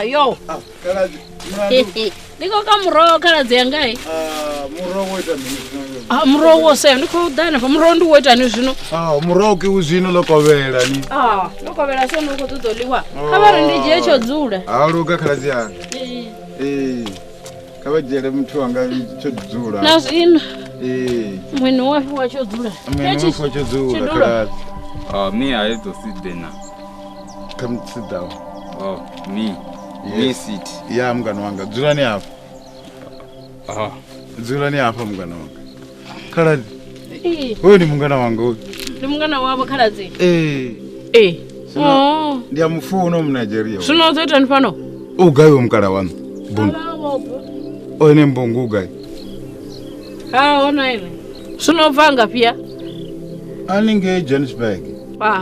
Yo. Niko kamro kala dzengai. Muro weta mini. Muro wose ndiko dana pa muro ndu weta ni zvino. Muro ke uzvino lokovela ni. Lokovela so nuko tutoliwa. Khabari ndije cho dzula. Luka khala dziyana. Kabajele muthu wanga cho dzula. Na zvino. Mwene wafi cho dzula. Mwene wafi cho dzula khala. Me I have to sit there now. Come sit down. Me. Yes. Me sit. Yeah, mngani wanga. Dzulani hapa. Dzulani hapa mngani wanga. Khaladzi. Wewe ni mngani wanga huyu. Ni mngani wabo Khaladzi. Ndiyamufuna uMnigeria. Zvinozoita ndifano. Ugayiwe mkala wami. Bungu. Oyine mbongo ugayi. Ona ile. Zvinobva pia. Aninge Johannesburg.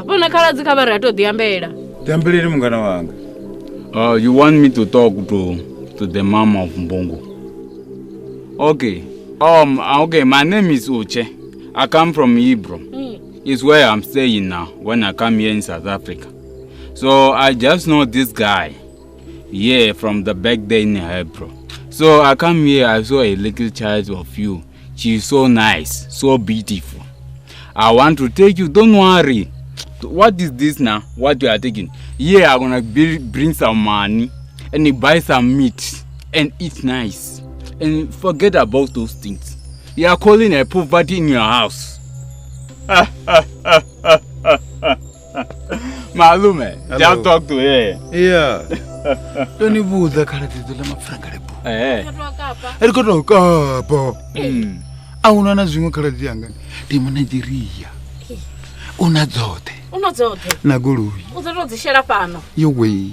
Bona Khaladzi khabari atodiyambela. Diyambeleni mngani wanga. You want me to talk to the mom of Mbongo? Okay. Okay, my name is Uche. I come from Ibro. It's where I'm staying now when I come here in South Africa. So I just know this guy. Yeah, from the back day in Ibro. So I come here, I saw a little child of you. She's so nice, so beautiful. I want to take you, don't worry. What is this now? What you are taking? Yeah, I'm gonna bring some money and you buy some meat and eat nice. And forget about those things. You are calling a poverty in your house. Malume, just talk to her. Yeah. Don't you bother the Khaladzi to lema frangarepo. Erikoto kapa. Auna na zwingo Khaladzi yanga. Ndi Nigeria. Una dzote. Na goloi. Uzotodzishela pano. Yowe.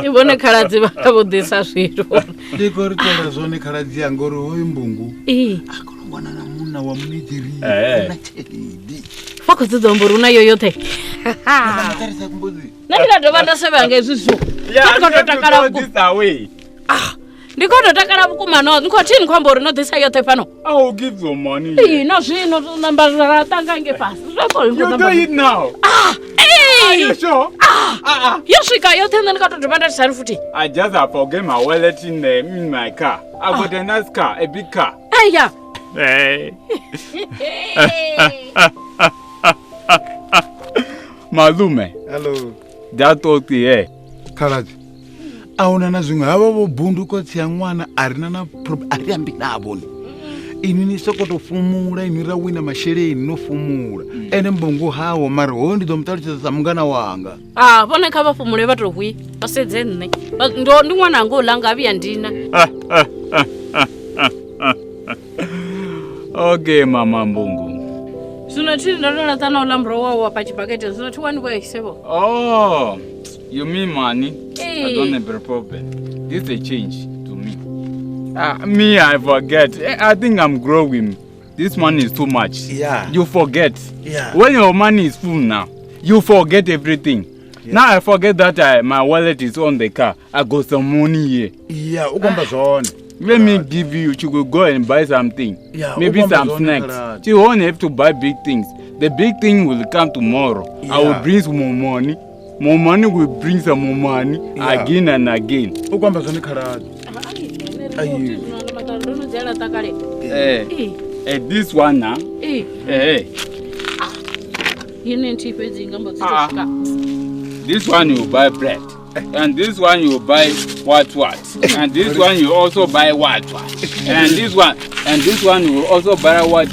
Ibone Khaladzi vakabudisa zviro. Ndikoritora zvone Khaladzi yanga uri hoyu mbungu. Akonongwana na muna wa Nigeria. Na chelidi. Fakudzidzombo runa yoyote. Natarisa kumbuzi. Ndingadova ndasevanga izvizvo. Ndikototakala this away. Ndikototakala bukumano. Ndikotini kwambo rinodhisa yote pano. I will give you money. No zvino namba ratanga ngefasi. You do it now. Are you sure? Yosvika yote ndikatodhibana ndisari futi. I just forget my wallet in my car. I got a nice car, a big car. Yeah. Hey. Malume. Hello. That talk to here. Khaladzi. Auna na zwingo hava vobundu kotsiya n'wana arina na ari ambi na voni. Ini ni sokoto fumula ini ra wina masheleni no fumula. Ene mbongo hawo mari ho ndi domutaluchisa samungana wanga. Vone kha vafumule vatogwi vasedze nne. Ndo ndi n'wana anga olanga aviya ndina. Okay, Mama Mbongo. Zvino tiri ndatola tsana ulambro wawo pachibhaketi zvino tiwaniwe isebo. You mean money? I don't have a problem. This is a change to me. Me, I forget. I think I'm growing. This money is too much. Yeah. You forget. Yeah. When your money is full now, you forget everything. Yeah. Now I forget that my wallet is on the car. I got some money here. Yeah, ukomba zone. Let me give you. You could go and buy something. Yeah, maybe some snacks. You won't have to buy big things. The big thing will come tomorrow. Yeah. I will bring some more money. More money will bring some more money again and again. Ukomba zone Khaladzi. This one now. This one you buy bread. And this one you buy what. And this one you also buy what. And this one you also buy what.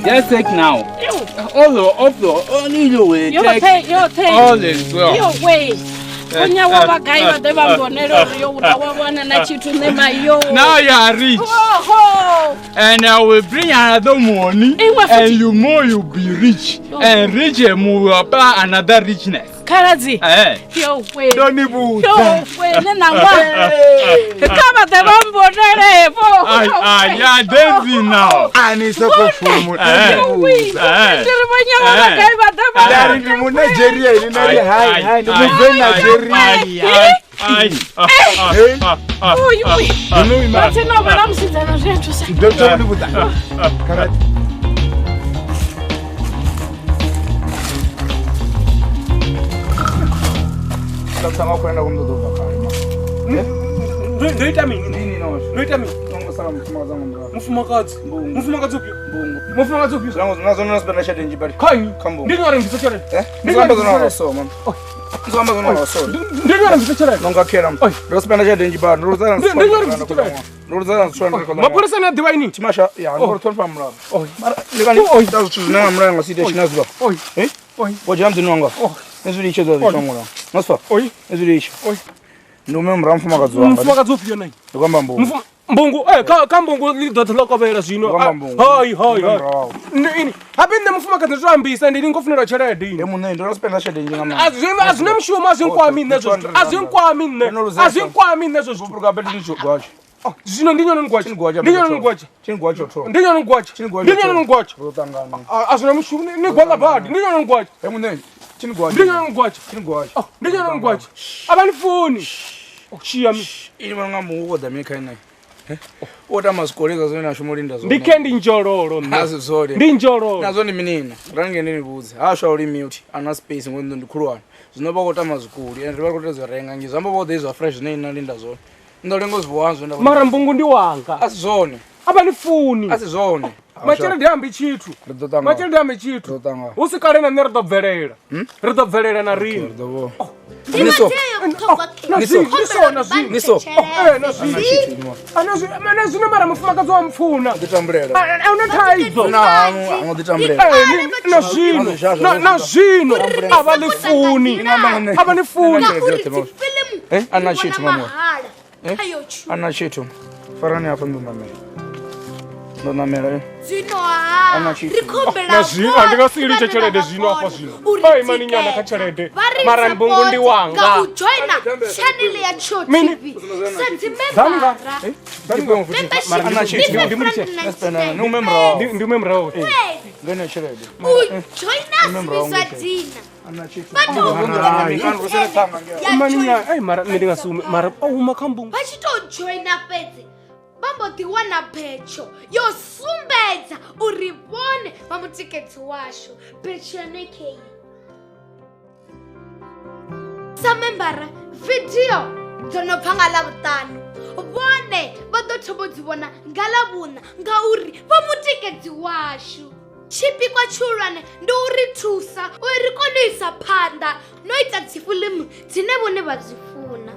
Just take now. All only you will take. All is well. Yo wait. Now you are rich. And I will bring another money. And you more you be rich. And rich and move up another richness. Karazi. Yo wait. Don't even. Yo wait. Kama the bambo nere. Yeah, Daisy now. And it's a performer. Yo wait. Nigeria, hi. Mbongo kambongo lidotha lokobela zwino hayi nini habinde mufuma kathi zwambisa ndini ngofunela tshelede ini Emunene ndo spenda shade njinga mama. azina mshumo azinkwami nezo azinkwami nezo Kuburuka beti ndicho gwacho. Zino ndinyona ngwacha Rotangana. azina mshumo ni gwala badi ndinyona ngwacha Emunene ndinyona ngwacha abanifuni shiya mi ini manga muwo da meka ina. Ota maskoleza zona shumulinda zona. Ndikendi njororo nazo zole. Ndi njororo. Nazo ni minina. Range ndini buzi. Asha uli mute. Ana space ngondo ndikhulwana. Zinoba kota mazikuli. And riba kota zorenga ngizamba bo these fresh nina linda zona. Ndolengo zivuwanzo ndaba. Mara mbungu ndi wanga. Asizone. Abanifuni. Asizone. Machera ndiambi chitu. Usikale na nero dobvelela. Ridobvelela na rini. Niso. Anazino mara mfumaka zo mfuna. Ditambrela. Unataizo. Ango ditambrela. Nazino. Abalifuni. Abanifuni. Ana chitu mama. Ana chitu. Farani hapa mama. Ndo namera. Zino nazino ndingasiri chechelede zino apa zino. Ai mani nyana kachelede. Mara mbungu ndi wanga. Joina channel ya Cho TV. Zanga. Ana chitu ndimuliche. No memra. Ndimemra. Ngene chelede. Joina Zina. Ana chitu. Mani nyana ai mara ndingasume mara makambungu. Bachito joina pete. Bambo tiwana pecho yo sumbedza uribone pamutiketi washo pecho yanekei samembara video dzonopfanga lavutano vone vadotobodzivona ngalavuna ngauri pamutiketi washo chipikwa chulwane ndi urithusa urikonisa phanda noita dzifilimu dzine vone vazifuna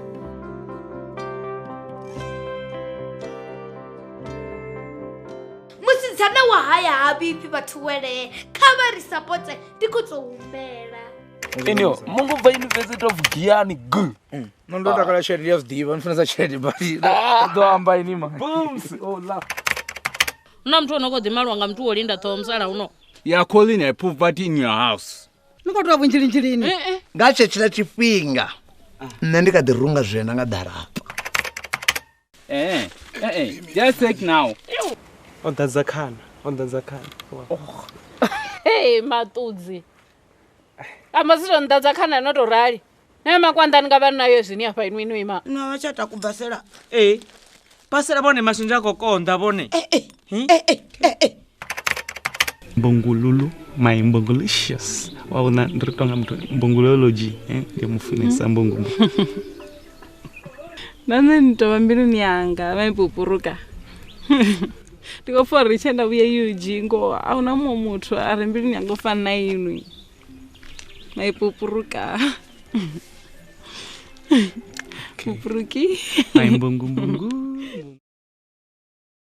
Musidzana wa haya habibi bathuwele khavari support tikutsohumbela Enyo Mungu va University of Giyani g Nondo takala shedi of diva nfunza shedi bali do amba inima booms oh la Una mtu onoko malwanga mtu olinda thomsala uno. You are calling a poverty in your house. Nikotwa kunjirinjirini. Ngache chila chifinga. Nendika dirunga zvena ngadarapa. Just take now. On the zakana. Hey matudzi. Amasiro ndadzakana notorali. Nema kwanda ngaba nayo zvini apa inwini ima. No vachata kubvasera. pasera bone masinja kokonda bone Mbongololo, my mbongolicious. Wauna nritonga mtu mbongolology, ndio mufunesa mbongo. Nane nitawambiru nyanga, mai pupuruka. Ndi khou pfha uri tshe nda vhuya Eugene ngo a huna muṅwe muthu a re mbiluni yanga u fana na inwi maipupuruka pupuruki Maimbungumbungu.